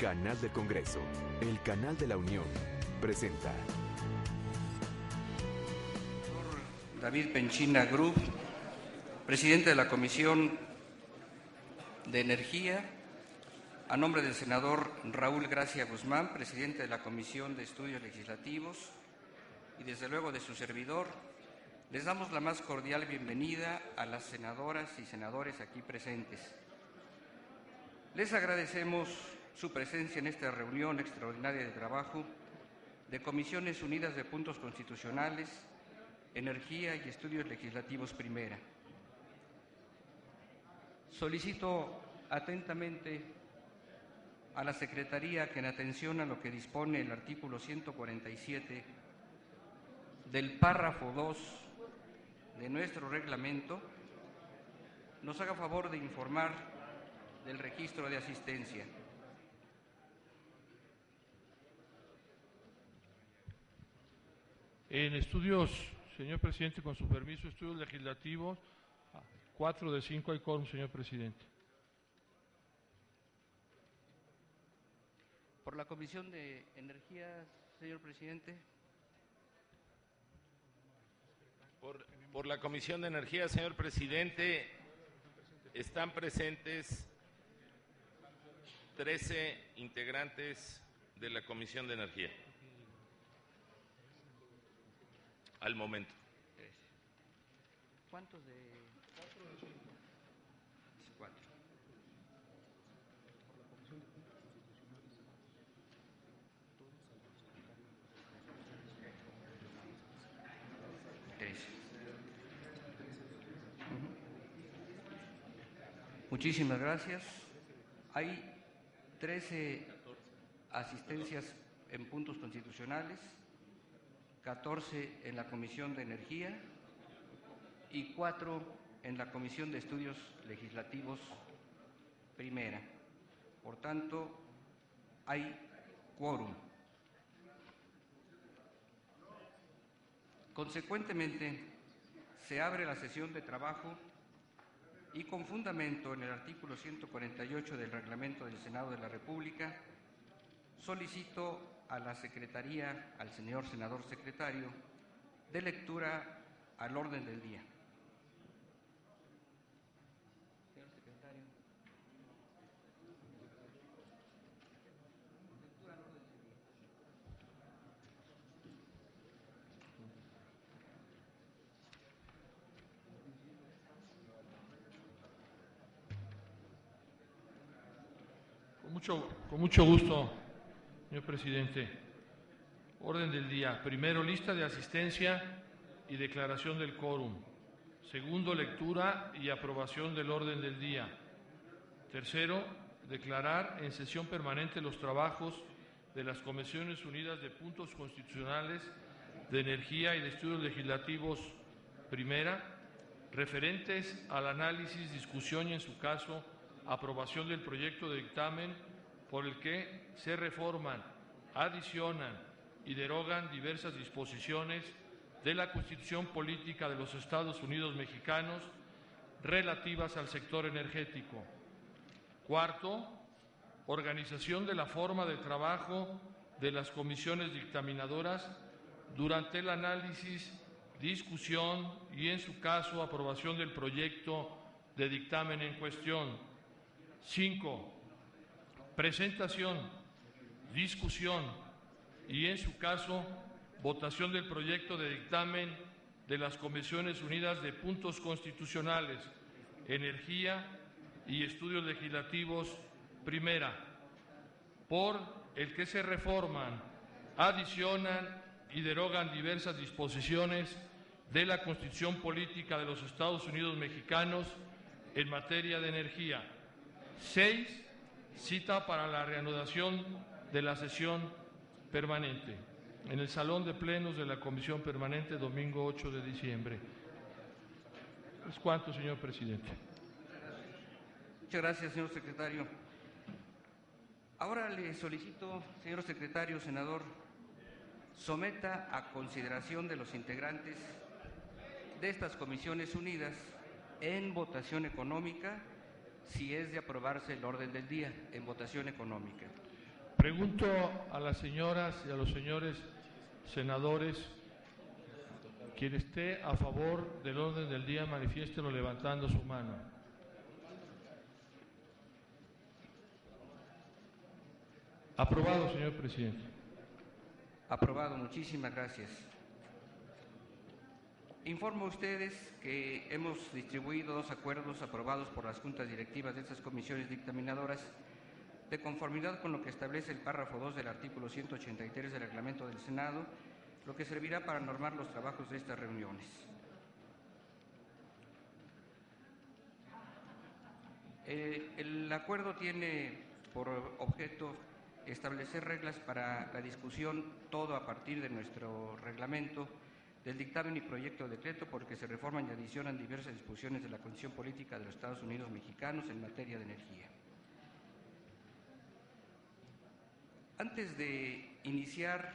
Canal del Congreso, el canal de la Unión, presenta. David Penchina Group, presidente de la Comisión de Energía, a nombre del senador Raúl Gracia Guzmán, presidente de la Comisión de Estudios Legislativos, y desde luego de su servidor, les damos la más cordial bienvenida a las senadoras y senadores aquí presentes. Les agradecemos su presencia en esta reunión extraordinaria de trabajo de Comisiones Unidas de Puntos Constitucionales, Energía y Estudios Legislativos Primera. Solicito atentamente a la Secretaría que, en atención a lo que dispone el artículo 147 del párrafo 2 de nuestro reglamento, nos haga favor de informar del registro de asistencia. En estudios, señor presidente, con su permiso, estudios legislativos, 4 de 5 hay quórum, señor presidente. Por la Comisión de Energía, señor presidente. Por la Comisión de Energía, señor presidente, están presentes 13 integrantes de la Comisión de Energía. Al momento. ¿Cuántos de...? 4. Muchísimas gracias. Hay 13 asistencias en puntos constitucionales, 14 en la Comisión de Energía y 4 en la Comisión de Estudios Legislativos Primera. Por tanto, hay quórum. Consecuentemente, se abre la sesión de trabajo y, con fundamento en el artículo 148 del Reglamento del Senado de la República, solicito a la Secretaría, al señor senador secretario, de lectura al orden del día. Señor secretario. Lectura al orden del día. Con mucho gusto, señor presidente. Orden del día. Primero, lista de asistencia y declaración del quórum. Segundo, lectura y aprobación del orden del día. Tercero, declarar en sesión permanente los trabajos de las Comisiones Unidas de Puntos Constitucionales, de Energía y de Estudios Legislativos Primera, referentes al análisis, discusión y, en su caso, aprobación del proyecto de dictamen por el que se reforman, adicionan y derogan diversas disposiciones de la Constitución Política de los Estados Unidos Mexicanos relativas al sector energético. Cuarto, organización de la forma de trabajo de las comisiones dictaminadoras durante el análisis, discusión y, en su caso, aprobación del proyecto de dictamen en cuestión. 5. Presentación, discusión y, en su caso, votación del proyecto de dictamen de las Comisiones Unidas de Puntos Constitucionales, Energía y Estudios Legislativos Primera, por el que se reforman, adicionan y derogan diversas disposiciones de la Constitución Política de los Estados Unidos Mexicanos en materia de energía. 6. Cita para la reanudación de la sesión permanente en el Salón de Plenos de la Comisión Permanente, domingo 8 de diciembre. ¿Es cuánto, señor presidente? Muchas gracias, señor secretario. Ahora le solicito, señor secretario, senador, someta a consideración de los integrantes de estas Comisiones Unidas en votación económica, si es de aprobarse el orden del día, en votación económica. Pregunto a las señoras y a los señores senadores, quien esté a favor del orden del día, manifiéstelo levantando su mano. Aprobado, señor presidente. Aprobado, muchísimas gracias. Informo a ustedes que hemos distribuido 2 acuerdos aprobados por las juntas directivas de estas comisiones dictaminadoras de conformidad con lo que establece el párrafo 2 del artículo 183 del reglamento del Senado, lo que servirá para normar los trabajos de estas reuniones. El acuerdo tiene por objeto establecer reglas para la discusión, todo a partir de nuestro reglamento, del dictamen y proyecto de decreto por el que se reforman y adicionan diversas disposiciones de la Constitución Política de los Estados Unidos Mexicanos en materia de energía. Antes de iniciar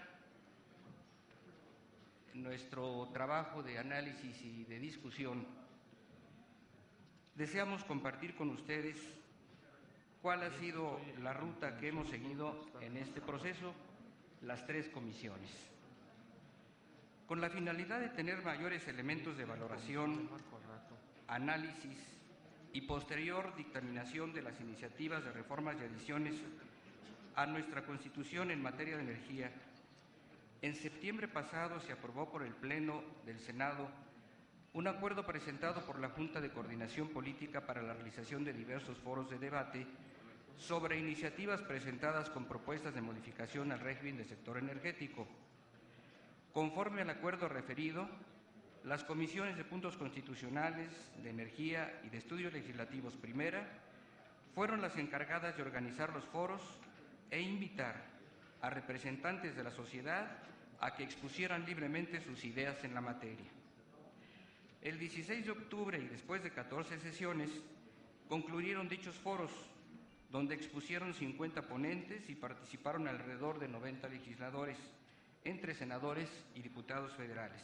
nuestro trabajo de análisis y de discusión, deseamos compartir con ustedes cuál ha sido la ruta que hemos seguido en este proceso, las 3 comisiones. Con la finalidad de tener mayores elementos de valoración, análisis y posterior dictaminación de las iniciativas de reformas y adiciones a nuestra Constitución en materia de energía, en septiembre pasado se aprobó por el Pleno del Senado un acuerdo presentado por la Junta de Coordinación Política para la realización de diversos foros de debate sobre iniciativas presentadas con propuestas de modificación al régimen del sector energético. Conforme al acuerdo referido, las comisiones de puntos constitucionales, de energía y de estudios legislativos primera fueron las encargadas de organizar los foros e invitar a representantes de la sociedad a que expusieran libremente sus ideas en la materia. El 16 de octubre y después de 14 sesiones, concluyeron dichos foros, donde expusieron 50 ponentes y participaron alrededor de 90 legisladores, entre senadores y diputados federales.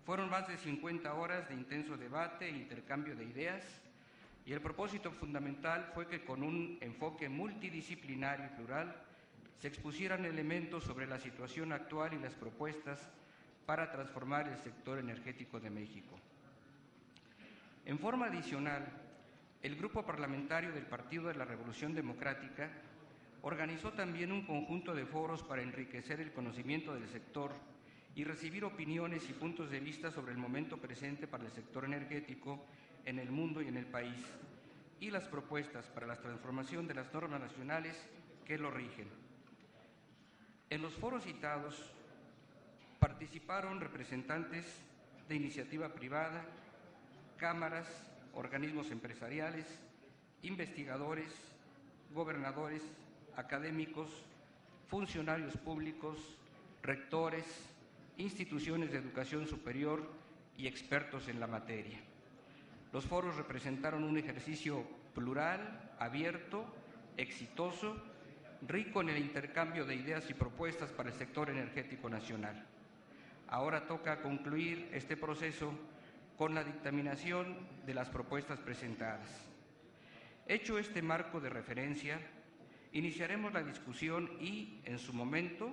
Fueron más de 50 horas de intenso debate e intercambio de ideas, y el propósito fundamental fue que con un enfoque multidisciplinario y plural se expusieran elementos sobre la situación actual y las propuestas para transformar el sector energético de México. En forma adicional, el Grupo Parlamentario del Partido de la Revolución Democrática organizó también un conjunto de foros para enriquecer el conocimiento del sector y recibir opiniones y puntos de vista sobre el momento presente para el sector energético en el mundo y en el país, y las propuestas para la transformación de las normas nacionales que lo rigen. En los foros citados participaron representantes de iniciativa privada, cámaras, organismos empresariales, investigadores, gobernadores, académicos, funcionarios públicos, rectores, instituciones de educación superior y expertos en la materia. Los foros representaron un ejercicio plural, abierto, exitoso, rico en el intercambio de ideas y propuestas para el sector energético nacional. Ahora toca concluir este proceso con la dictaminación de las propuestas presentadas. Hecho este marco de referencia, iniciaremos la discusión y, en su momento,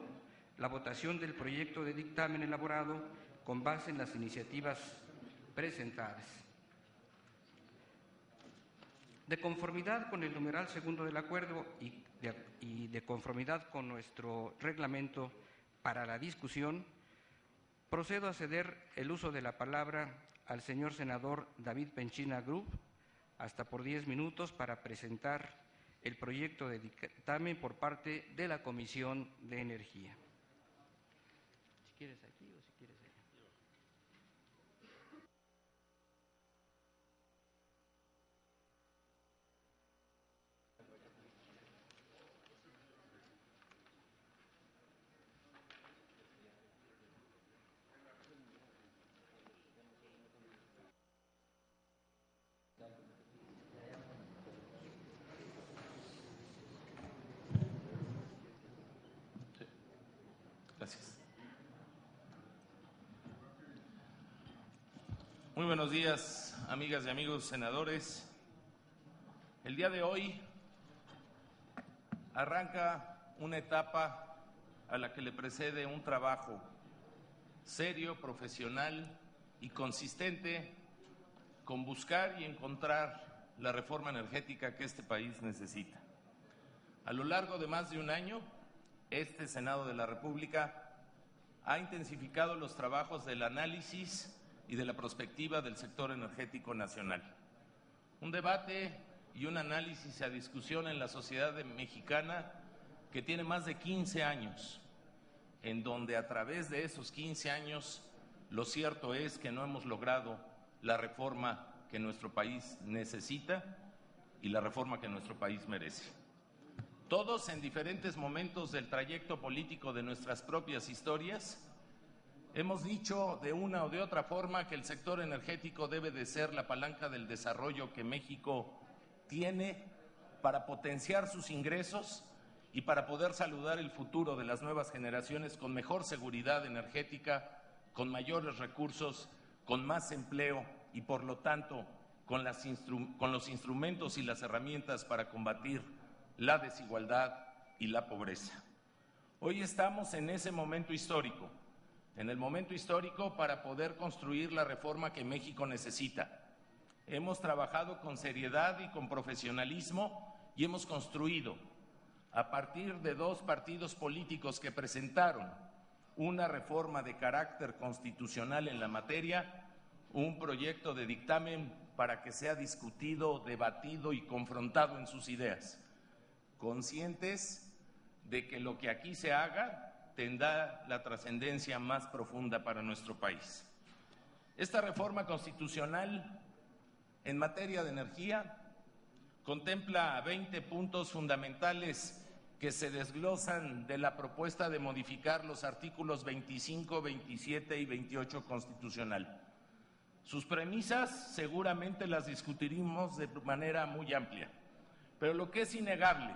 la votación del proyecto de dictamen elaborado con base en las iniciativas presentadas. De conformidad con el numeral segundo del acuerdo y de conformidad con nuestro reglamento para la discusión, procedo a ceder el uso de la palabra al señor senador David Penchina Grub, hasta por 10 minutos, para presentar el proyecto de dictamen por parte de la Comisión de Energía. Si quieres aquí o si quieres allá. Gracias. Muy buenos días, amigas y amigos senadores. El día de hoy arranca una etapa a la que le precede un trabajo serio, profesional y consistente con buscar y encontrar la reforma energética que este país necesita. A lo largo de más de un año, este Senado de la República ha intensificado los trabajos del análisis y de la prospectiva del sector energético nacional. Un debate y un análisis a discusión en la sociedad mexicana que tiene más de 15 años, en donde a través de esos 15 años lo cierto es que no hemos logrado la reforma que nuestro país necesita y la reforma que nuestro país merece. Todos en diferentes momentos del trayecto político de nuestras propias historias hemos dicho de una o de otra forma que el sector energético debe de ser la palanca del desarrollo que México tiene para potenciar sus ingresos y para poder saludar el futuro de las nuevas generaciones con mejor seguridad energética, con mayores recursos, con más empleo y por lo tanto con los instrumentos y las herramientas para combatir la desigualdad y la pobreza. Hoy estamos en ese momento histórico, en el momento histórico para poder construir la reforma que México necesita. Hemos trabajado con seriedad y con profesionalismo y hemos construido, a partir de dos partidos políticos que presentaron una reforma de carácter constitucional en la materia, un proyecto de dictamen para que sea discutido, debatido y confrontado en sus ideas, conscientes de que lo que aquí se haga tendrá la trascendencia más profunda para nuestro país. Esta reforma constitucional en materia de energía contempla 20 puntos fundamentales que se desglosan de la propuesta de modificar los artículos 25, 27 y 28 constitucional. Sus premisas seguramente las discutiremos de manera muy amplia, pero lo que es innegable,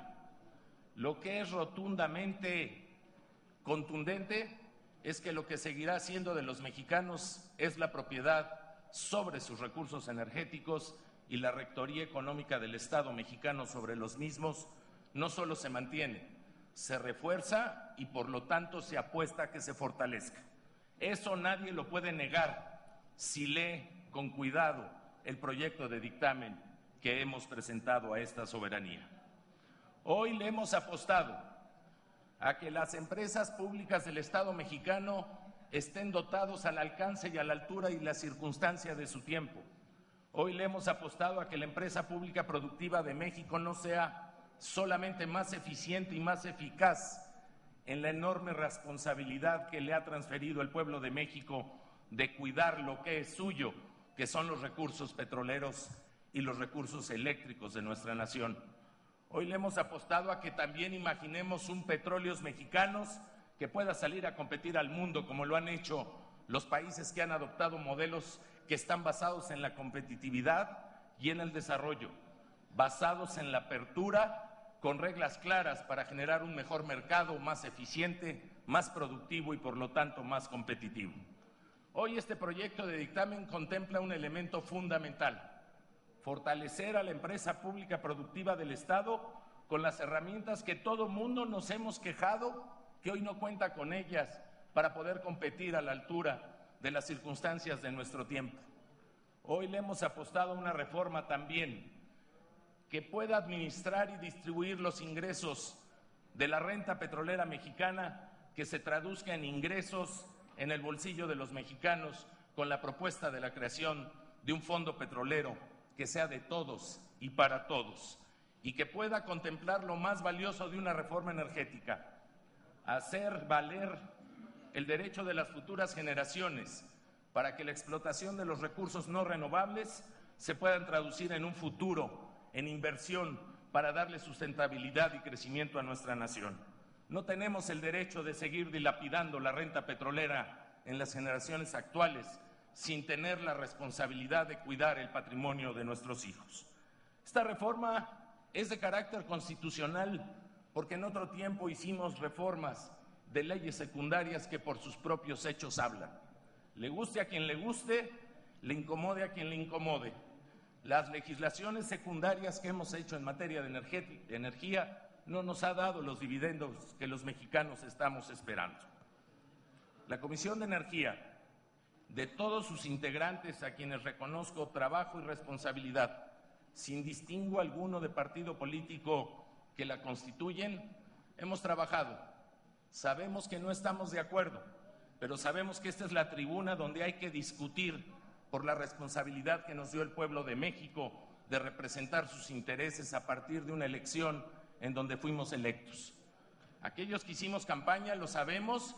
lo que es rotundamente contundente, es que lo que seguirá siendo de los mexicanos es la propiedad sobre sus recursos energéticos y la rectoría económica del Estado mexicano sobre los mismos no solo se mantiene, se refuerza y por lo tanto se apuesta a que se fortalezca. Eso nadie lo puede negar si lee con cuidado el proyecto de dictamen que hemos presentado a esta soberanía. Hoy le hemos apostado a que las empresas públicas del Estado mexicano estén dotados al alcance y a la altura y la circunstancia de su tiempo. Hoy le hemos apostado a que la empresa pública productiva de México no sea solamente más eficiente y más eficaz en la enorme responsabilidad que le ha transferido el pueblo de México de cuidar lo que es suyo, que son los recursos petroleros y los recursos eléctricos de nuestra nación. Hoy le hemos apostado a que también imaginemos un Petróleos Mexicanos que pueda salir a competir al mundo como lo han hecho los países que han adoptado modelos que están basados en la competitividad y en el desarrollo, basados en la apertura, con reglas claras para generar un mejor mercado, más eficiente, más productivo y por lo tanto más competitivo. Hoy este proyecto de dictamen contempla un elemento fundamental: fortalecer a la empresa pública productiva del Estado con las herramientas que todo mundo nos hemos quejado que hoy no cuenta con ellas para poder competir a la altura de las circunstancias de nuestro tiempo. Hoy le hemos apostado a una reforma también que pueda administrar y distribuir los ingresos de la renta petrolera mexicana, que se traduzca en ingresos en el bolsillo de los mexicanos, con la propuesta de la creación de un fondo petrolero que sea de todos y para todos, y que pueda contemplar lo más valioso de una reforma energética: hacer valer el derecho de las futuras generaciones para que la explotación de los recursos no renovables se puedan traducir en un futuro, en inversión para darle sustentabilidad y crecimiento a nuestra nación. No tenemos el derecho de seguir dilapidando la renta petrolera en las generaciones actuales sin tener la responsabilidad de cuidar el patrimonio de nuestros hijos. Esta reforma es de carácter constitucional porque en otro tiempo hicimos reformas de leyes secundarias que por sus propios hechos hablan. Le guste a quien le guste, le incomode a quien le incomode. Las legislaciones secundarias que hemos hecho en materia de energía no nos ha dado los dividendos que los mexicanos estamos esperando. La Comisión de Energía, de todos sus integrantes a quienes reconozco trabajo y responsabilidad, sin distingo alguno de partido político que la constituyen, hemos trabajado. Sabemos que no estamos de acuerdo, pero sabemos que esta es la tribuna donde hay que discutir por la responsabilidad que nos dio el pueblo de México de representar sus intereses a partir de una elección en donde fuimos electos. Aquellos que hicimos campaña lo sabemos,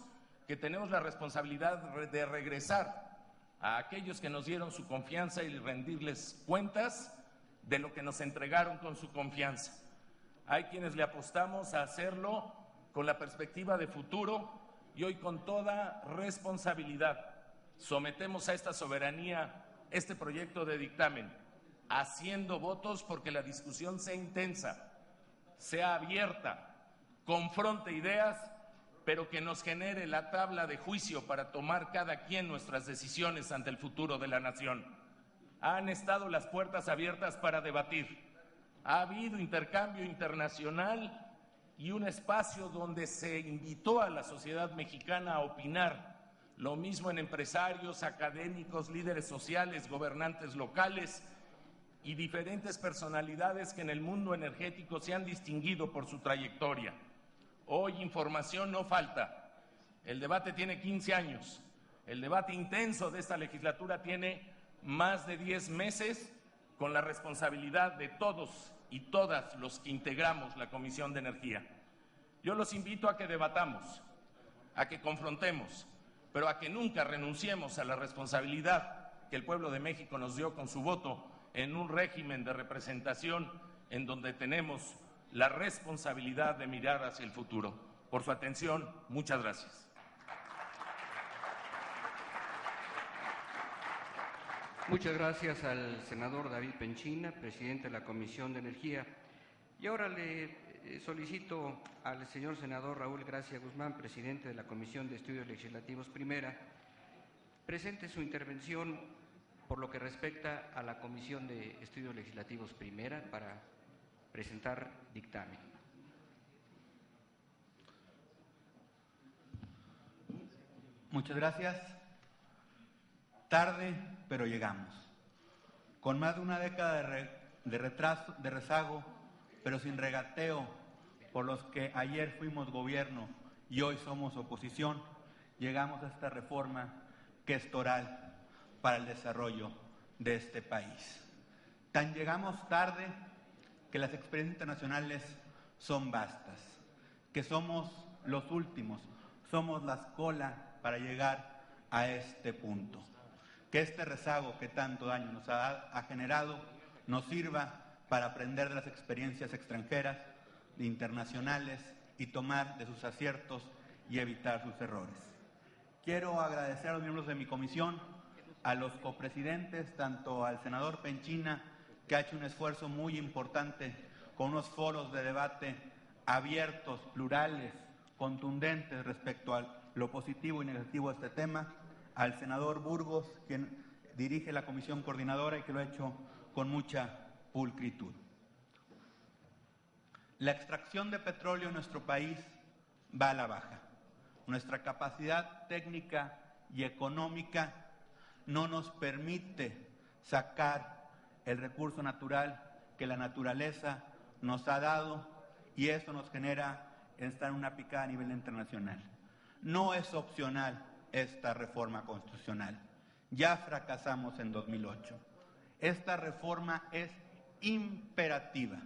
que tenemos la responsabilidad de regresar a aquellos que nos dieron su confianza y rendirles cuentas de lo que nos entregaron con su confianza. Hay quienes le apostamos a hacerlo con la perspectiva de futuro y hoy con toda responsabilidad sometemos a esta soberanía este proyecto de dictamen, haciendo votos porque la discusión sea intensa, sea abierta, confronte ideas, pero que nos genere la tabla de juicio para tomar cada quien nuestras decisiones ante el futuro de la nación. Han estado las puertas abiertas para debatir. Ha habido intercambio internacional y un espacio donde se invitó a la sociedad mexicana a opinar, lo mismo en empresarios, académicos, líderes sociales, gobernantes locales y diferentes personalidades que en el mundo energético se han distinguido por su trayectoria. Hoy información no falta. El debate tiene 15 años. El debate intenso de esta legislatura tiene más de 10 meses con la responsabilidad de todos y todas los que integramos la Comisión de Energía. Yo los invito a que debatamos, a que confrontemos, pero a que nunca renunciemos a la responsabilidad que el pueblo de México nos dio con su voto en un régimen de representación en donde tenemos la responsabilidad de mirar hacia el futuro. Por su atención, muchas gracias. Muchas gracias al senador David Penchina, presidente de la Comisión de Energía. Y ahora le solicito al señor senador Raúl Gracia Guzmán, presidente de la Comisión de Estudios Legislativos Primera, presente su intervención por lo que respecta a la Comisión de Estudios Legislativos Primera para presentar dictamen. Muchas gracias. Tarde, pero llegamos. Con más de una década de retraso, de rezago, pero sin regateo, por los que ayer fuimos gobierno y hoy somos oposición, llegamos a esta reforma que es toral para el desarrollo de este país. Tan llegamos tarde que las experiencias internacionales son vastas, que somos los últimos, somos la cola para llegar a este punto. Que este rezago que tanto daño nos ha generado nos sirva para aprender de las experiencias extranjeras, internacionales y tomar de sus aciertos y evitar sus errores. Quiero agradecer a los miembros de mi comisión, a los copresidentes, tanto al senador Penchina, que ha hecho un esfuerzo muy importante con unos foros de debate abiertos, plurales, contundentes respecto a lo positivo y negativo de este tema, al senador Burgos, quien dirige la comisión coordinadora y que lo ha hecho con mucha pulcritud. La extracción de petróleo en nuestro país va a la baja. Nuestra capacidad técnica y económica no nos permite sacar el recurso natural que la naturaleza nos ha dado y eso nos genera estar en una picada a nivel internacional. No es opcional esta reforma constitucional. Ya fracasamos en 2008. Esta reforma es imperativa.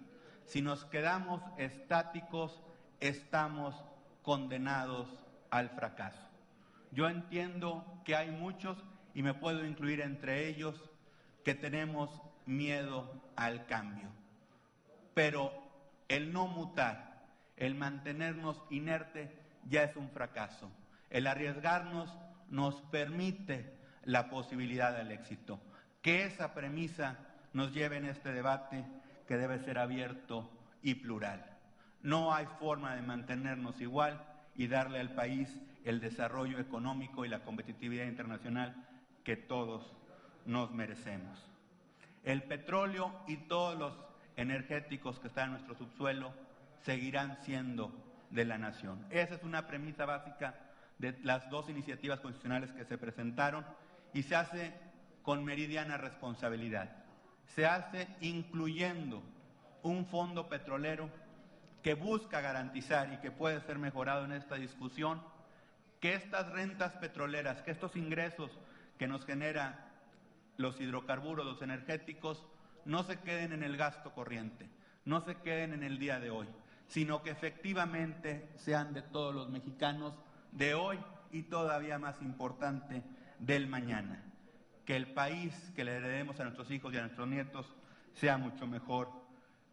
Si nos quedamos estáticos, estamos condenados al fracaso. Yo entiendo que hay muchos, y me puedo incluir entre ellos, que tenemos miedo al cambio. Pero el no mutar, el mantenernos inerte, ya es un fracaso. El arriesgarnos nos permite la posibilidad del éxito. Que esa premisa nos lleve en este debate que debe ser abierto y plural. No hay forma de mantenernos igual y darle al país el desarrollo económico y la competitividad internacional que todos nos merecemos. El petróleo y todos los energéticos que están en nuestro subsuelo seguirán siendo de la nación. Esa es una premisa básica de las dos iniciativas constitucionales que se presentaron y se hace con meridiana responsabilidad. Se hace incluyendo un fondo petrolero que busca garantizar y que puede ser mejorado en esta discusión, que estas rentas petroleras, que estos ingresos que nos genera los hidrocarburos, los energéticos, no se queden en el gasto corriente, no se queden en el día de hoy, sino que efectivamente sean de todos los mexicanos de hoy y todavía más importante, del mañana. Que el país que le heredemos a nuestros hijos y a nuestros nietos sea mucho mejor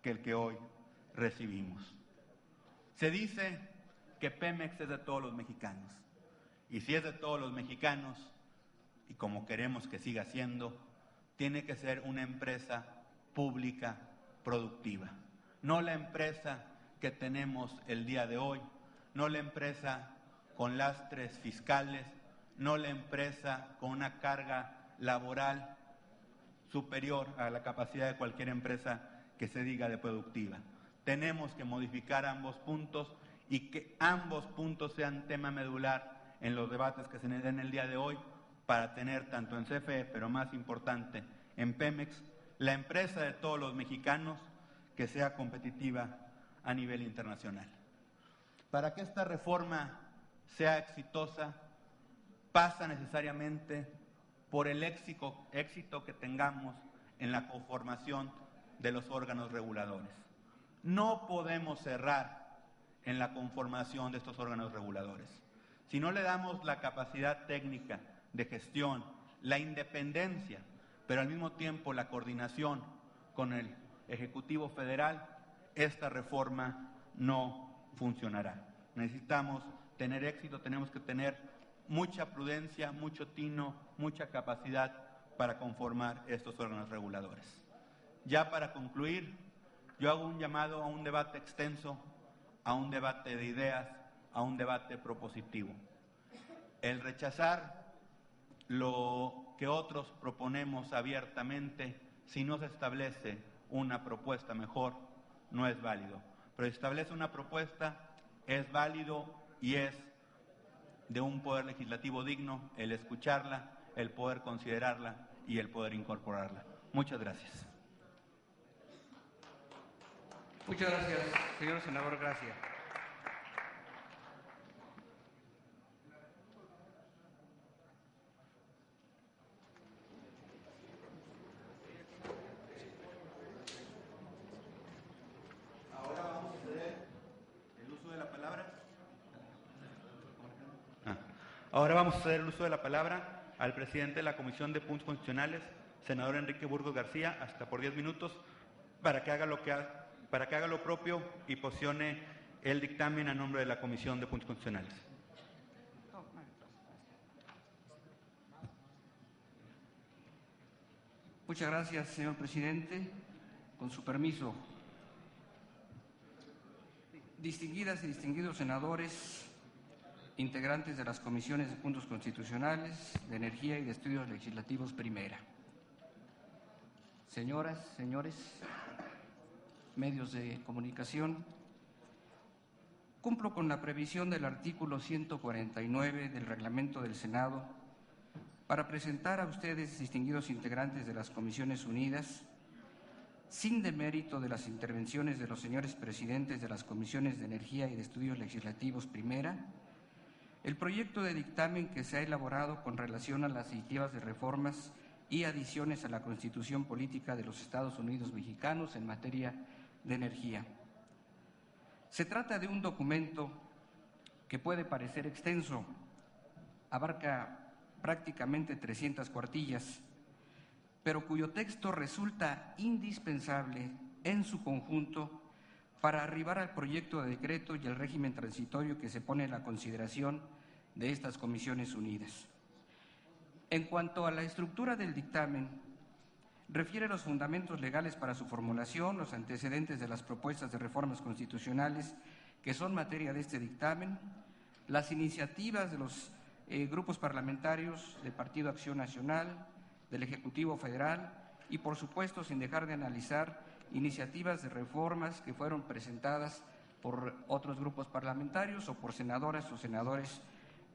que el que hoy recibimos. Se dice que Pemex es de todos los mexicanos, y si es de todos los mexicanos, y como queremos que siga siendo, tiene que ser una empresa pública productiva, no la empresa que tenemos el día de hoy, no la empresa con lastres fiscales, no la empresa con una carga laboral superior a la capacidad de cualquier empresa que se diga de productiva. Tenemos que modificar ambos puntos y que ambos puntos sean tema medular en los debates que se den el día de hoy para tener tanto en CFE, pero más importante en Pemex, la empresa de todos los mexicanos que sea competitiva a nivel internacional. Para que esta reforma sea exitosa, pasa necesariamente por el éxito que tengamos en la conformación de los órganos reguladores. No podemos cerrar en la conformación de estos órganos reguladores. Si no le damos la capacidad técnica de gestión, la independencia, pero al mismo tiempo la coordinación con el Ejecutivo Federal, esta reforma no funcionará. Necesitamos tener éxito, tenemos que tener mucha prudencia, mucho tino, mucha capacidad para conformar estos órganos reguladores. Ya para concluir, yo hago un llamado a un debate extenso, a un debate de ideas, a un debate propositivo. El rechazar lo que otros proponemos abiertamente, si no se establece una propuesta mejor, no es válido. Pero si establece una propuesta, es válido y es de un poder legislativo digno el escucharla, el poder considerarla y el poder incorporarla. Muchas gracias. Muchas gracias, señor senador Gracia. Ahora vamos a ceder el uso de la palabra. Ahora vamos a ceder el uso de la palabra al presidente de la Comisión de Puntos Constitucionales, senador Enrique Burgos García, hasta por 10 minutos, para que haga lo propio y posicione el dictamen a nombre de la Comisión de Puntos Constitucionales. Muchas gracias, señor presidente. Con su permiso. Distinguidas y distinguidos senadores, integrantes de las comisiones de puntos constitucionales, de energía y de estudios legislativos primera. Señoras, señores, medios de comunicación, cumplo con la previsión del artículo 149 del reglamento del Senado para presentar a ustedes, distinguidos integrantes de las Comisiones Unidas, sin demérito de las intervenciones de los señores presidentes de las Comisiones de Energía y de Estudios Legislativos Primera, el proyecto de dictamen que se ha elaborado con relación a las iniciativas de reformas y adiciones a la Constitución Política de los Estados Unidos Mexicanos en materia de energía. Se trata de un documento que puede parecer extenso, abarca prácticamente 300 cuartillas, pero cuyo texto resulta indispensable en su conjunto para arribar al proyecto de decreto y el régimen transitorio que se pone en la consideración de estas Comisiones Unidas. En cuanto a la estructura del dictamen, refiere los fundamentos legales para su formulación, los antecedentes de las propuestas de reformas constitucionales que son materia de este dictamen, las iniciativas de los grupos parlamentarios del Partido Acción Nacional, del Ejecutivo Federal y, por supuesto, sin dejar de analizar iniciativas de reformas que fueron presentadas por otros grupos parlamentarios o por senadoras o senadores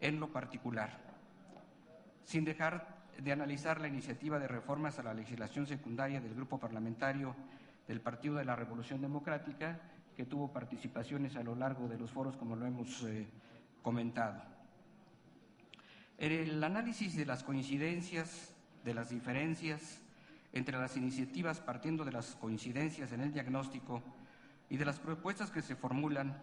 en lo particular, sin dejar de analizar la iniciativa de reformas a la legislación secundaria del grupo parlamentario del Partido de la Revolución Democrática, que tuvo participaciones a lo largo de los foros, como lo hemos comentado. En el análisis de las coincidencias, de las diferencias entre las iniciativas, partiendo de las coincidencias en el diagnóstico y de las propuestas que se formulan,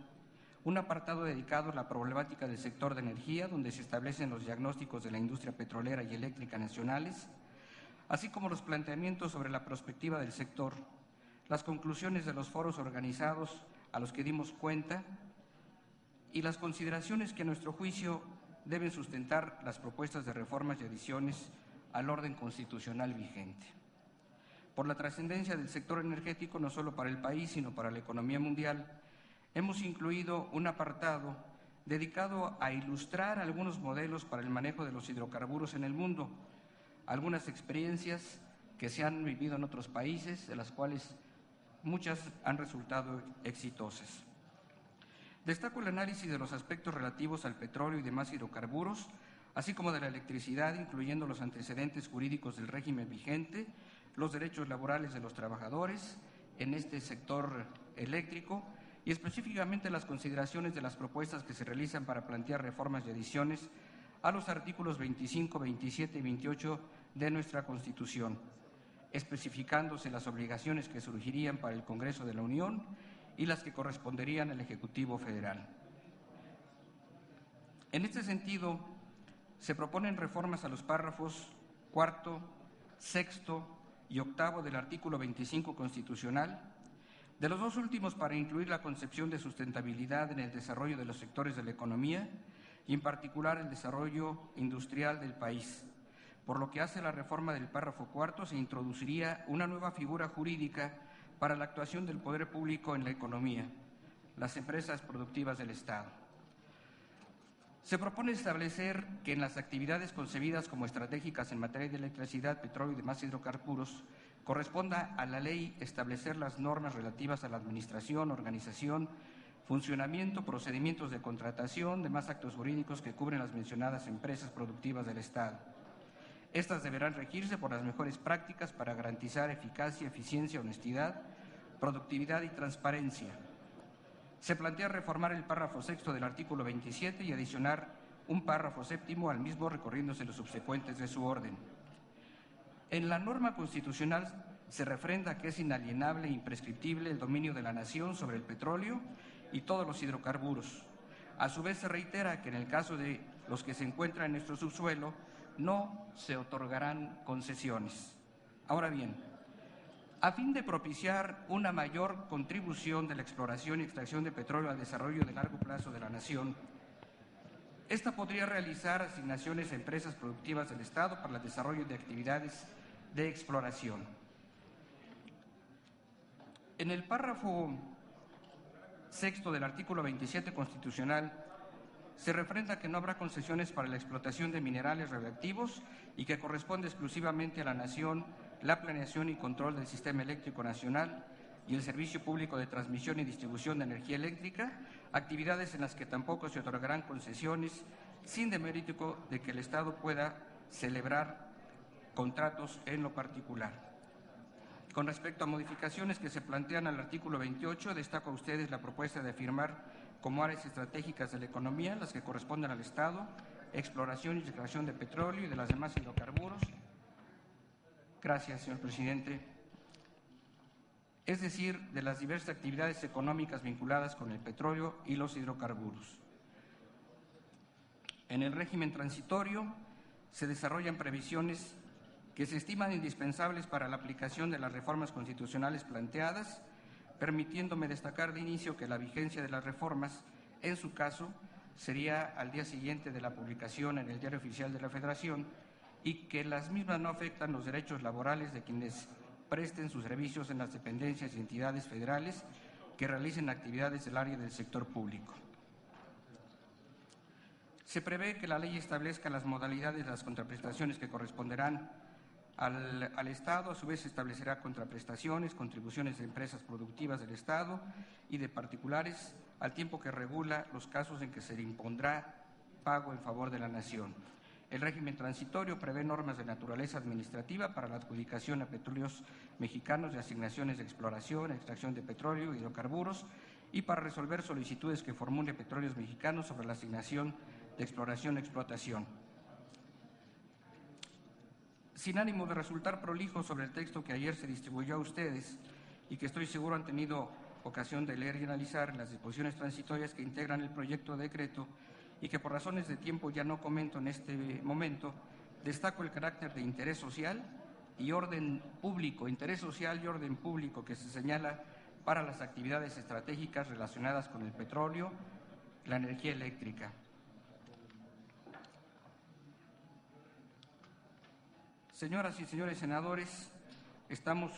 un apartado dedicado a la problemática del sector de energía, donde se establecen los diagnósticos de la industria petrolera y eléctrica nacionales, así como los planteamientos sobre la perspectiva del sector, las conclusiones de los foros organizados a los que dimos cuenta y las consideraciones que a nuestro juicio deben sustentar las propuestas de reformas y adiciones al orden constitucional vigente. Por la trascendencia del sector energético, no solo para el país, sino para la economía mundial, hemos incluido un apartado dedicado a ilustrar algunos modelos para el manejo de los hidrocarburos en el mundo, algunas experiencias que se han vivido en otros países, de las cuales muchas han resultado exitosas. Destaco el análisis de los aspectos relativos al petróleo y demás hidrocarburos, así como de la electricidad, incluyendo los antecedentes jurídicos del régimen vigente, los derechos laborales de los trabajadores en este sector eléctrico y específicamente las consideraciones de las propuestas que se realizan para plantear reformas y adiciones a los artículos 25, 27 y 28 de nuestra Constitución, especificándose las obligaciones que surgirían para el Congreso de la Unión y las que corresponderían al Ejecutivo Federal. En este sentido, se proponen reformas a los párrafos 4, 6 y 8 del artículo 25 constitucional, de los dos últimos para incluir la concepción de sustentabilidad en el desarrollo de los sectores de la economía y en particular el desarrollo industrial del país. Por lo que hace a la reforma del párrafo 4, se introduciría una nueva figura jurídica para la actuación del poder público en la economía, las empresas productivas del Estado. Se propone establecer que en las actividades concebidas como estratégicas en materia de electricidad, petróleo y demás hidrocarburos, corresponda a la ley establecer las normas relativas a la administración, organización, funcionamiento, procedimientos de contratación, demás actos jurídicos que cubren las mencionadas empresas productivas del Estado. Estas deberán regirse por las mejores prácticas para garantizar eficacia, eficiencia, honestidad, productividad y transparencia. Se plantea reformar el párrafo 6 del artículo 27 y adicionar un párrafo 7 al mismo, recorriéndose los subsecuentes de su orden. En la norma constitucional se refrenda que es inalienable e imprescriptible el dominio de la nación sobre el petróleo y todos los hidrocarburos. A su vez se reitera que en el caso de los que se encuentran en nuestro subsuelo no se otorgarán concesiones. Ahora bien, a fin de propiciar una mayor contribución de la exploración y extracción de petróleo al desarrollo de largo plazo de la nación, esta podría realizar asignaciones a empresas productivas del Estado para el desarrollo de actividades de exploración. En el párrafo 6 del artículo 27 constitucional se refrenda que no habrá concesiones para la explotación de minerales radioactivos y que corresponde exclusivamente a la nación la planeación y control del sistema eléctrico nacional y el servicio público de transmisión y distribución de energía eléctrica, actividades en las que tampoco se otorgarán concesiones sin demérito de que el Estado pueda celebrar contratos en lo particular. Con respecto a modificaciones que se plantean al artículo 28, destaco a ustedes la propuesta de afirmar como áreas estratégicas de la economía las que corresponden al Estado, exploración y extracción de petróleo y de las demás hidrocarburos. Gracias, señor presidente. Es decir, de las diversas actividades económicas vinculadas con el petróleo y los hidrocarburos. En el régimen transitorio se desarrollan previsiones que se estiman indispensables para la aplicación de las reformas constitucionales planteadas, permitiéndome destacar de inicio que la vigencia de las reformas, en su caso, sería al día siguiente de la publicación en el Diario Oficial de la Federación y que las mismas no afectan los derechos laborales de quienes presten sus servicios en las dependencias y entidades federales que realicen actividades del área del sector público. Se prevé que la ley establezca las modalidades de las contraprestaciones que corresponderán al Estado. A su vez, establecerá contraprestaciones, contribuciones de empresas productivas del Estado y de particulares, al tiempo que regula los casos en que se le impondrá pago en favor de la nación. El régimen transitorio prevé normas de naturaleza administrativa para la adjudicación a petróleos mexicanos de asignaciones de exploración, extracción de petróleo y hidrocarburos, y para resolver solicitudes que formule Petróleos Mexicanos sobre la asignación de exploración y explotación. Sin ánimo de resultar prolijo sobre el texto que ayer se distribuyó a ustedes y que estoy seguro han tenido ocasión de leer y analizar en las disposiciones transitorias que integran el proyecto de decreto, y que por razones de tiempo ya no comento en este momento, destaco el carácter de interés social y orden público que se señala para las actividades estratégicas relacionadas con el petróleo, la energía eléctrica. Señoras y señores senadores, estamos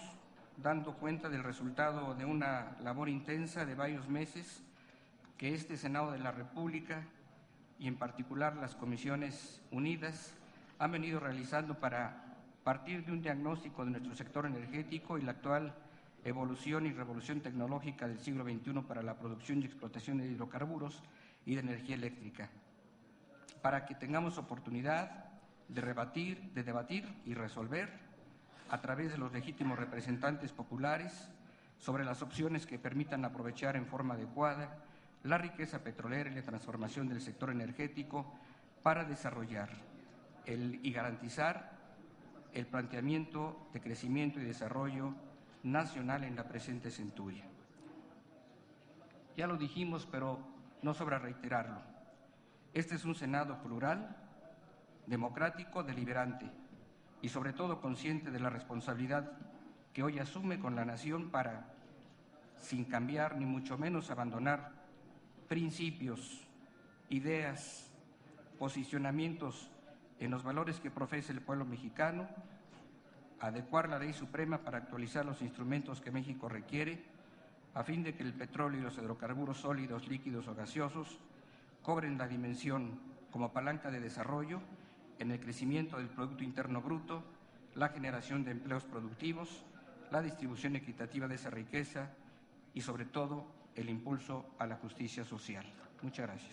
dando cuenta del resultado de una labor intensa de varios meses que este Senado de la República y en particular las Comisiones Unidas han venido realizando para partir de un diagnóstico de nuestro sector energético y la actual evolución y revolución tecnológica del siglo XXI para la producción y explotación de hidrocarburos y de energía eléctrica, para que tengamos oportunidad de debatir y resolver a través de los legítimos representantes populares sobre las opciones que permitan aprovechar en forma adecuada la riqueza petrolera y la transformación del sector energético para desarrollar y garantizar el planteamiento de crecimiento y desarrollo nacional en la presente centuria. Ya lo dijimos, pero no sobra reiterarlo. Este es un Senado plural, democrático, deliberante y sobre todo consciente de la responsabilidad que hoy asume con la nación para, sin cambiar ni mucho menos abandonar principios, ideas, posicionamientos en los valores que profesa el pueblo mexicano, adecuar la ley suprema para actualizar los instrumentos que México requiere a fin de que el petróleo y los hidrocarburos sólidos, líquidos o gaseosos cobren la dimensión como palanca de desarrollo en el crecimiento del Producto Interno Bruto, la generación de empleos productivos, la distribución equitativa de esa riqueza y, sobre todo, el impulso a la justicia social. Muchas gracias.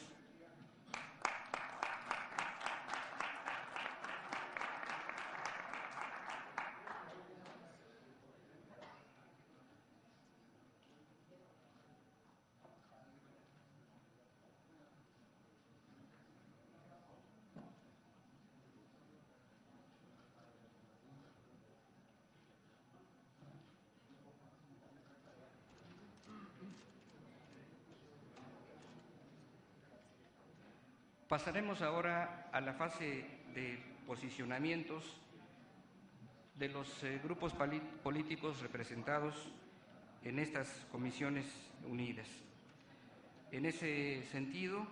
Pasaremos ahora a la fase de posicionamientos de los grupos políticos representados en estas comisiones unidas. En ese sentido,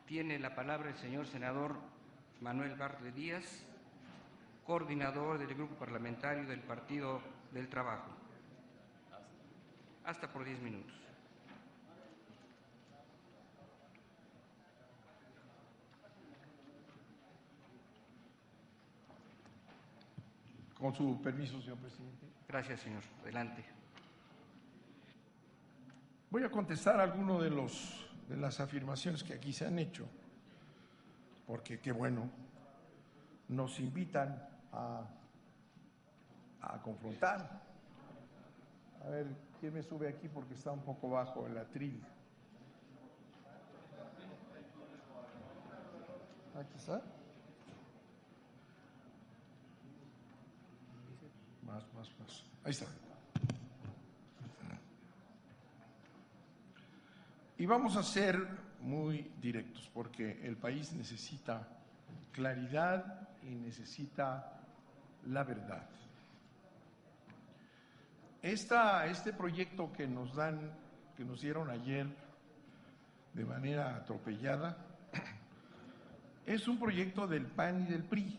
tiene la palabra el señor senador Manuel Bartlett Díaz, coordinador del Grupo Parlamentario del Partido del Trabajo. Hasta por 10 minutos. Con su permiso, señor presidente. Gracias, señor. Adelante. Voy a contestar algunas de las afirmaciones que aquí se han hecho, porque qué bueno, nos invitan a confrontar. A ver, ¿quién me sube aquí? Porque está un poco bajo el atril. Aquí está. Más. Ahí está. Y vamos a ser muy directos, porque el país necesita claridad y necesita la verdad. Este proyecto que nos dieron ayer de manera atropellada, es un proyecto del PAN y del PRI.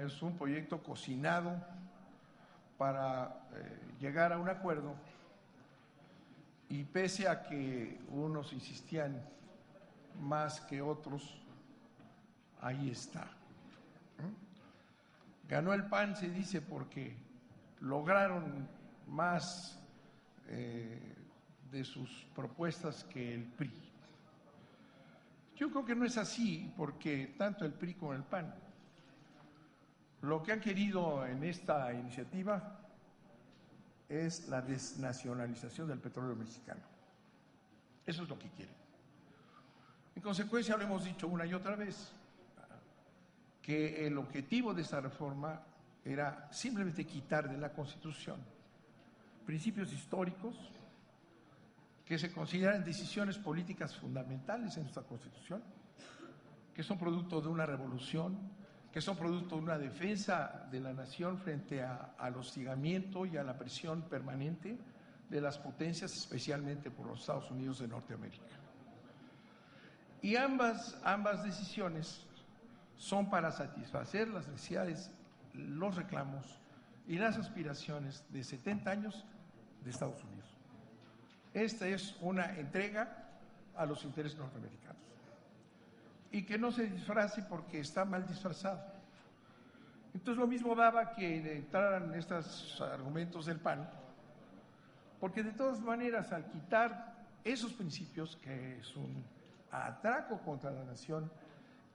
Es un proyecto cocinado para llegar a un acuerdo, y pese a que unos insistían más que otros, ahí está. Ganó el PAN, se dice, porque lograron más de sus propuestas que el PRI. Yo creo que no es así, porque tanto el PRI como el PAN lo que han querido en esta iniciativa es la desnacionalización del petróleo mexicano. Eso es lo que quieren. En consecuencia, lo hemos dicho una y otra vez, que el objetivo de esta reforma era simplemente quitar de la Constitución principios históricos que se consideran decisiones políticas fundamentales en nuestra Constitución, que son producto de una revolución, que son producto de una defensa de la nación frente al hostigamiento y a la presión permanente de las potencias, especialmente por los Estados Unidos de Norteamérica. Y ambas decisiones son para satisfacer las necesidades, los reclamos y las aspiraciones de 70 años de Estados Unidos. Esta es una entrega a los intereses norteamericanos. Y que no se disfrace porque está mal disfrazado. Entonces lo mismo daba que entraran estos argumentos del PAN, porque de todas maneras al quitar esos principios, que es un atraco contra la nación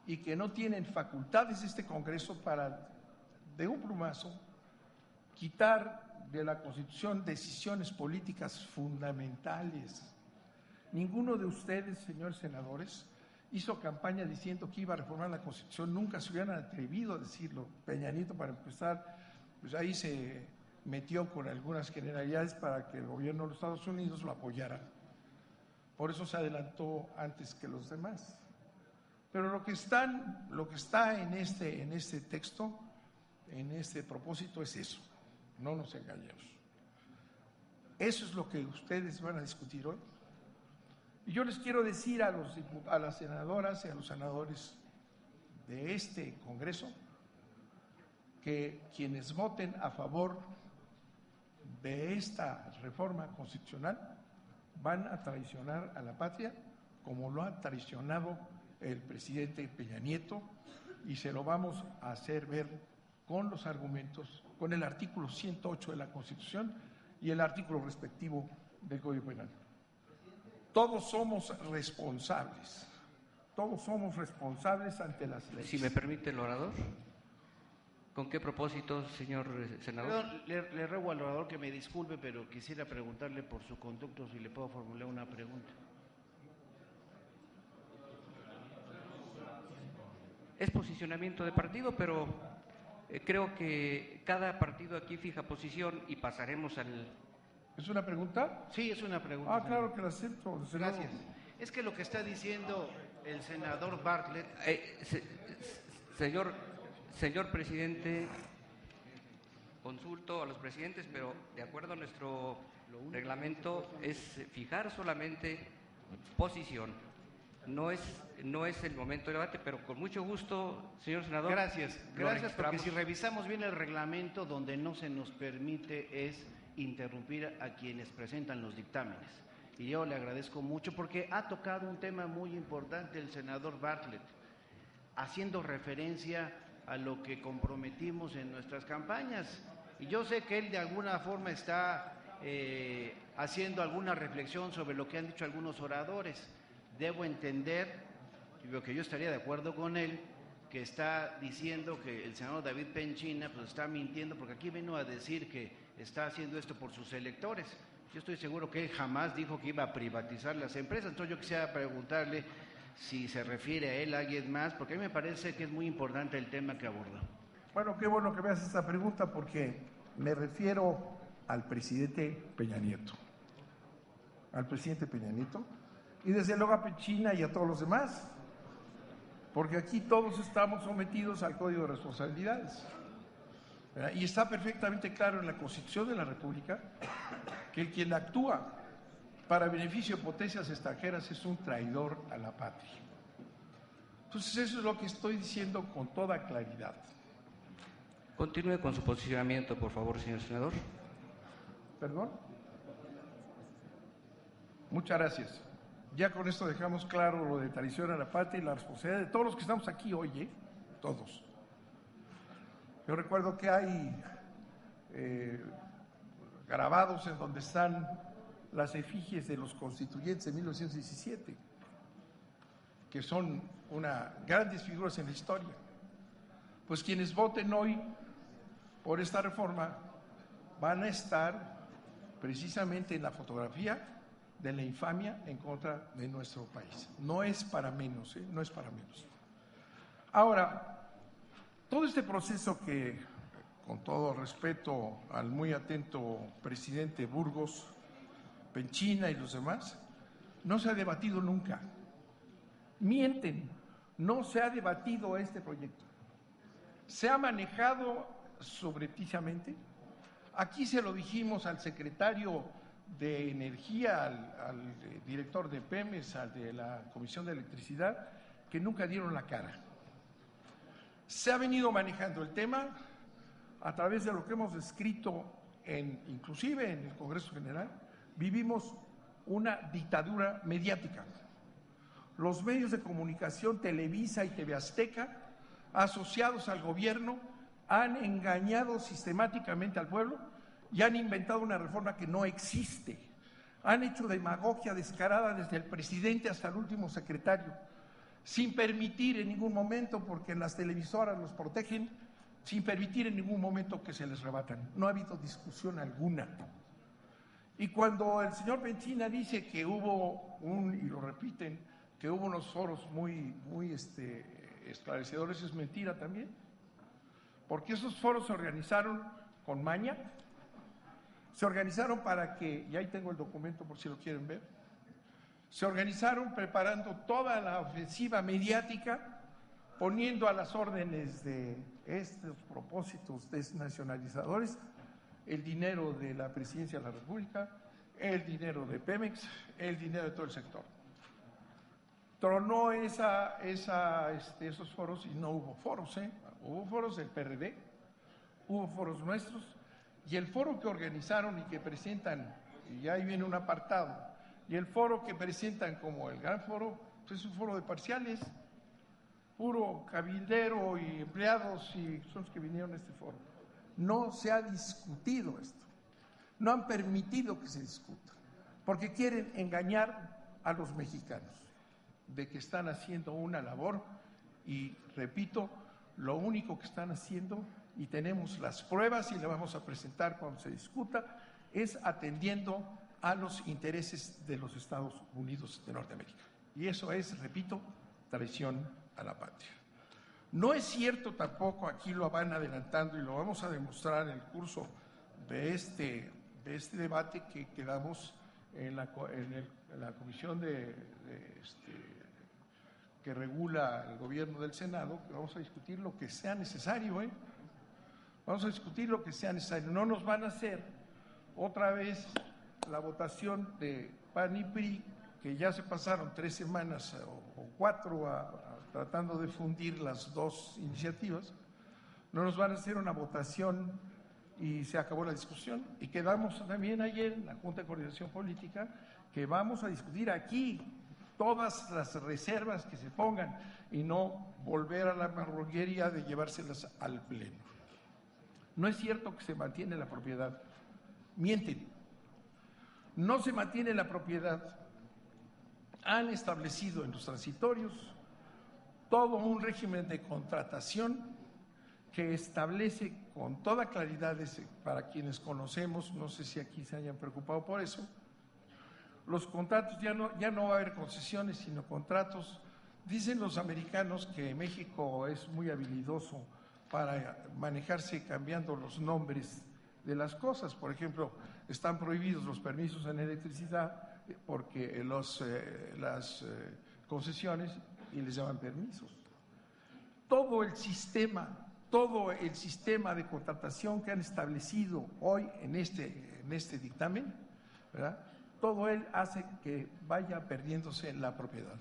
y que no tienen facultades este Congreso para de un plumazo quitar de la Constitución decisiones políticas fundamentales. Ninguno de ustedes, señores senadores, hizo campaña diciendo que iba a reformar la Constitución, nunca se hubieran atrevido a decirlo. Peña Nieto, para empezar, pues ahí se metió con algunas generalidades para que el gobierno de los Estados Unidos lo apoyara. Por eso se adelantó antes que los demás. Pero lo que está en este texto, en este propósito, es eso. No nos engañemos. Eso es lo que ustedes van a discutir hoy. Y yo les quiero decir a las senadoras y a los senadores de este Congreso que quienes voten a favor de esta reforma constitucional van a traicionar a la patria como lo ha traicionado el presidente Peña Nieto, y se lo vamos a hacer ver con los argumentos, con el artículo 108 de la Constitución y el artículo respectivo del Código Penal. Todos somos responsables ante las leyes. Si me permite el orador. ¿Con qué propósito, señor senador? Perdón, le ruego al orador que me disculpe, pero quisiera preguntarle por su conducto si le puedo formular una pregunta. Es posicionamiento de partido, pero creo que cada partido aquí fija posición y pasaremos al... ¿Es una pregunta? Sí, es una pregunta. Claro que la acepto. Gracias. Es que lo que está diciendo el senador Bartlett... Señor presidente, consulto a los presidentes, pero de acuerdo a nuestro reglamento es fijar solamente posición. No es el momento de debate, pero con mucho gusto, señor senador. Gracias, porque si revisamos bien el reglamento, donde no se nos permite es interrumpir a quienes presentan los dictámenes. Y yo le agradezco mucho porque ha tocado un tema muy importante el senador Bartlett, haciendo referencia a lo que comprometimos en nuestras campañas. Y yo sé que él de alguna forma está haciendo alguna reflexión sobre lo que han dicho algunos oradores. Debo entender, y lo que yo estaría de acuerdo con él, que está diciendo que el senador David Penchina pues está mintiendo, porque aquí vino a decir que está haciendo esto por sus electores. Yo estoy seguro que él jamás dijo que iba a privatizar las empresas. Entonces yo quisiera preguntarle si se refiere a él, a alguien más, porque a mí me parece que es muy importante el tema que aborda. Bueno, qué bueno que me haces esta pregunta, porque me refiero al presidente Peña Nieto. Al presidente Peña Nieto. Y desde luego a Penchina y a todos los demás, porque aquí todos estamos sometidos al Código de Responsabilidades, ¿verdad? Y está perfectamente claro en la Constitución de la República que quien actúa para beneficio de potencias extranjeras es un traidor a la patria. Entonces eso es lo que estoy diciendo con toda claridad. Continúe con su posicionamiento, por favor, señor senador. ¿Perdón? Muchas gracias. Ya con esto dejamos claro lo de traición a la patria y la responsabilidad de todos los que estamos aquí hoy, todos. Yo recuerdo que hay grabados en donde están las efigies de los constituyentes de 1917, que son grandes figuras en la historia. Pues quienes voten hoy por esta reforma van a estar precisamente en la fotografía de la infamia en contra de nuestro país. No es para menos, no es para menos. Ahora, todo este proceso que, con todo respeto al muy atento presidente Burgos, Penchina y los demás, no se ha debatido nunca. Mienten, no se ha debatido este proyecto. Se ha manejado subrepticiamente. Aquí se lo dijimos al secretario de Energía, al director de Pemex, al de la Comisión de Electricidad, que nunca dieron la cara. Se ha venido manejando el tema a través de lo que hemos escrito, inclusive en el Congreso General. Vivimos una dictadura mediática. Los medios de comunicación, Televisa y TV Azteca, asociados al gobierno, han engañado sistemáticamente al pueblo y han inventado una reforma que no existe. Han hecho demagogia descarada desde el presidente hasta el último secretario, sin permitir en ningún momento, porque en las televisoras los protegen, sin permitir en ningún momento que se les rebatan. No ha habido discusión alguna. Y cuando el señor Penchina dice que hubo y lo repiten, que hubo unos foros muy esclarecedores, es mentira también, porque esos foros se organizaron con maña, se organizaron para que, y ahí tengo el documento por si lo quieren ver, se organizaron preparando toda la ofensiva mediática, poniendo a las órdenes de estos propósitos desnacionalizadores el dinero de la Presidencia de la República, el dinero de Pemex, el dinero de todo el sector. Tronó esos foros y no hubo foros, Hubo foros del PRD, hubo foros nuestros, y el foro que organizaron y que presentan, y ahí viene un apartado, y el foro que presentan como el gran foro, pues es un foro de parciales, puro cabildero y empleados, y son los que vinieron a este foro. No se ha discutido esto, no han permitido que se discuta, porque quieren engañar a los mexicanos de que están haciendo una labor, y repito, lo único que están haciendo, y tenemos las pruebas y le vamos a presentar cuando se discuta, es atendiendo a los intereses de los Estados Unidos de Norteamérica. Y eso es, repito, traición a la patria. No es cierto tampoco, aquí lo van adelantando y lo vamos a demostrar en el curso de este debate que quedamos en la comisión que regula el gobierno del Senado, que vamos a discutir lo que sea necesario, Vamos a discutir lo que sea necesario. No nos van a hacer otra vez la votación de PAN y PRI, que ya se pasaron 3 semanas o 4 tratando de fundir las dos iniciativas. No nos van a hacer una votación y se acabó la discusión. Y quedamos también ayer en la Junta de Coordinación Política que vamos a discutir aquí todas las reservas que se pongan y no volver a la marrullería de llevárselas al Pleno. No es cierto que se mantiene la propiedad. Mienten. No se mantiene la propiedad. Han establecido en los transitorios todo un régimen de contratación que establece con toda claridad, para quienes conocemos, no sé si aquí se hayan preocupado por eso, los contratos, ya no va a haber concesiones, sino contratos. Dicen los americanos que México es muy habilidoso para manejarse cambiando los nombres de las cosas. Por ejemplo, están prohibidos los permisos en electricidad porque las concesiones, y les llaman permisos. Todo el sistema de contratación que han establecido hoy en este dictamen, ¿verdad?, todo él hace que vaya perdiéndose la propiedad.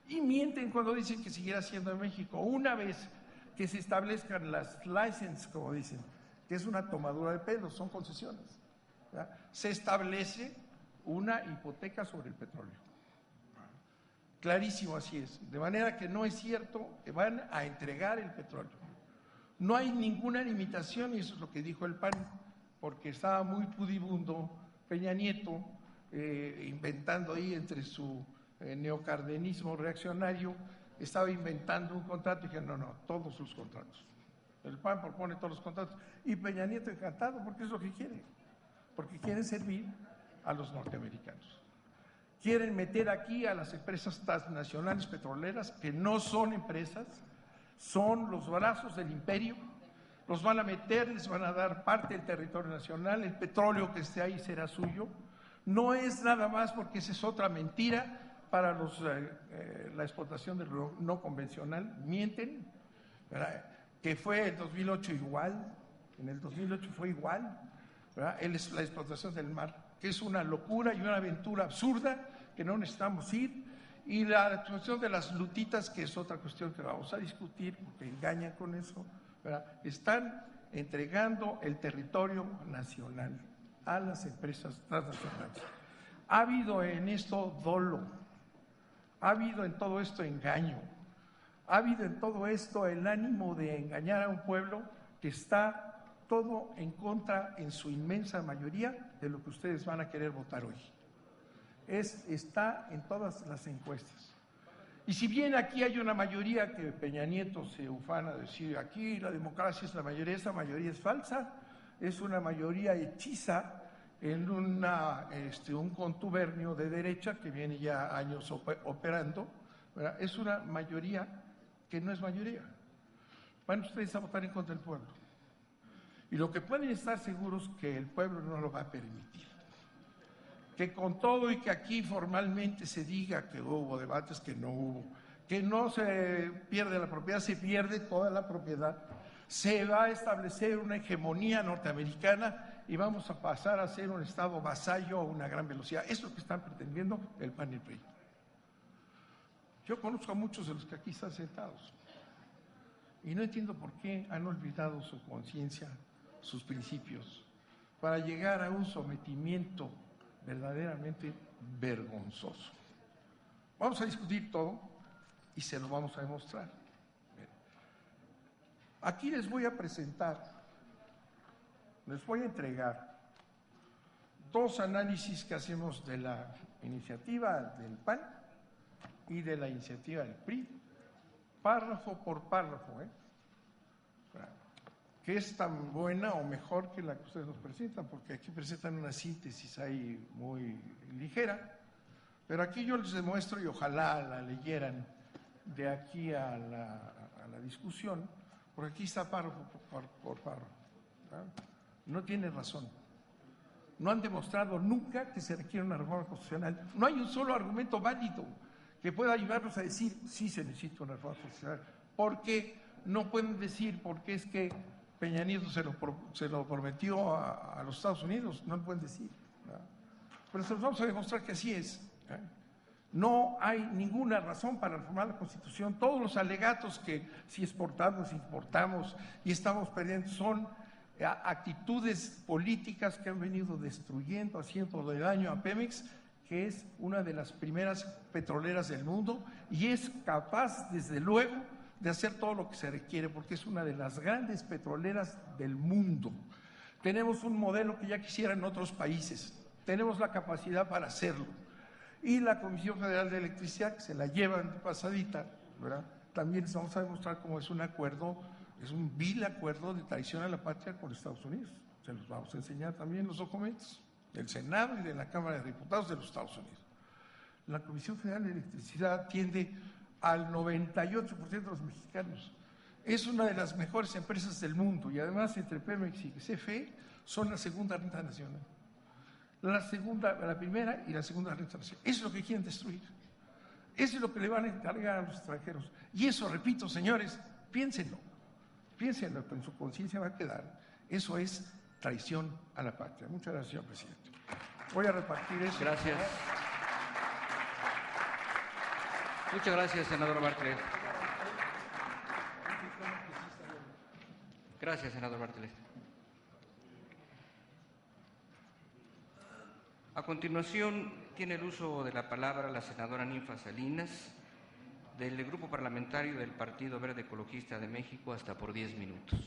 Y mienten cuando dicen que seguirá siendo en México. Una vez que se establezcan las licenses, como dicen, que es una tomadura de pelo, son concesiones, ¿verdad?, se establece una hipoteca sobre el petróleo. Clarísimo, así es. De manera que no es cierto que van a entregar el petróleo. No hay ninguna limitación, y eso es lo que dijo el PAN, porque estaba muy pudibundo Peña Nieto, inventando ahí entre su neocardenismo reaccionario, estaba inventando un contrato y dije, no, todos los contratos. El PAN propone todos los contratos y Peña Nieto encantado porque es lo que quiere, porque quieren servir a los norteamericanos. Quieren meter aquí a las empresas transnacionales petroleras, que no son empresas, son los brazos del imperio, los van a meter, les van a dar parte del territorio nacional, el petróleo que esté ahí será suyo. No es nada más porque esa es otra mentira para la explotación del no convencional, mienten, ¿verdad? Que fue en 2008 igual, en el 2008 fue igual, ¿verdad? La explotación del mar, que es una locura y una aventura absurda que no necesitamos ir, y la cuestión de las lutitas, que es otra cuestión que vamos a discutir, porque engañan con eso, ¿verdad? Están entregando el territorio nacional a las empresas transnacionales. Ha habido en esto dolo, ha habido en todo esto engaño, ha habido en todo esto el ánimo de engañar a un pueblo que está todo en contra, en su inmensa mayoría, de lo que ustedes van a querer votar hoy. Está en todas las encuestas. Y si bien aquí hay una mayoría que Peña Nieto se ufana de decir, aquí la democracia es la mayoría, esa mayoría es falsa, es una mayoría hechiza en un contubernio de derecha que viene ya años operando, ¿verdad? Es una mayoría que no es mayoría. Van ustedes a votar en contra del pueblo. Y lo que pueden estar seguros que el pueblo no lo va a permitir. Que con todo y que aquí formalmente se diga que hubo debates, que no hubo, que no se pierde la propiedad, se pierde toda la propiedad, se va a establecer una hegemonía norteamericana y vamos a pasar a ser un Estado vasallo a una gran velocidad. Es lo que están pretendiendo el PAN y el PRI. Yo conozco a muchos de los que aquí están sentados y no entiendo por qué han olvidado su conciencia, sus principios, para llegar a un sometimiento verdaderamente vergonzoso. Vamos a discutir todo y se lo vamos a demostrar. Aquí les voy a presentar, les voy a entregar dos análisis que hacemos de la iniciativa del PAN y de la iniciativa del PRI, párrafo por párrafo, que es tan buena o mejor que la que ustedes nos presentan, porque aquí presentan una síntesis ahí muy ligera, pero aquí yo les demuestro, y ojalá la leyeran de aquí a la discusión, porque aquí está párrafo por párrafo, ¿verdad? No tiene razón. No han demostrado nunca que se requiere una reforma constitucional. No hay un solo argumento válido que pueda ayudarnos a decir, sí se necesita una reforma constitucional. Porque no pueden decir, porque es que Peña Nieto se lo prometió a los Estados Unidos, no lo pueden decir, ¿verdad? Pero se los vamos a demostrar que así es, ¿verdad? No hay ninguna razón para reformar la Constitución. Todos los alegatos que si exportamos, importamos y estamos perdiendo son actitudes políticas que han venido destruyendo, haciendo de daño a Pemex, que es una de las primeras petroleras del mundo y es capaz, desde luego, de hacer todo lo que se requiere, porque es una de las grandes petroleras del mundo. Tenemos un modelo que ya quisieran otros países, tenemos la capacidad para hacerlo. Y la Comisión Federal de Electricidad, que se la llevan de pasadita, ¿verdad? También les vamos a demostrar cómo es un acuerdo, es un vil acuerdo de traición a la patria con Estados Unidos. Se los vamos a enseñar también los documentos del Senado y de la Cámara de Diputados de los Estados Unidos. La Comisión Federal de Electricidad atiende al 98% de los mexicanos. Es una de las mejores empresas del mundo y además entre Pemex y CFE son la segunda renta nacional. La primera y la segunda renta nacional. Eso es lo que quieren destruir. Eso es lo que le van a encargar a los extranjeros. Y eso, repito, señores, piénsenlo, pero en su conciencia va a quedar. Eso es traición a la patria. Muchas gracias, señor presidente. Voy a repartir eso. Gracias. Muchas gracias, senador Bartlett. Gracias, senador Bartlett. A continuación, tiene el uso de la palabra la senadora Ninfa Salinas, Del Grupo Parlamentario del Partido Verde Ecologista de México, hasta por 10 minutos.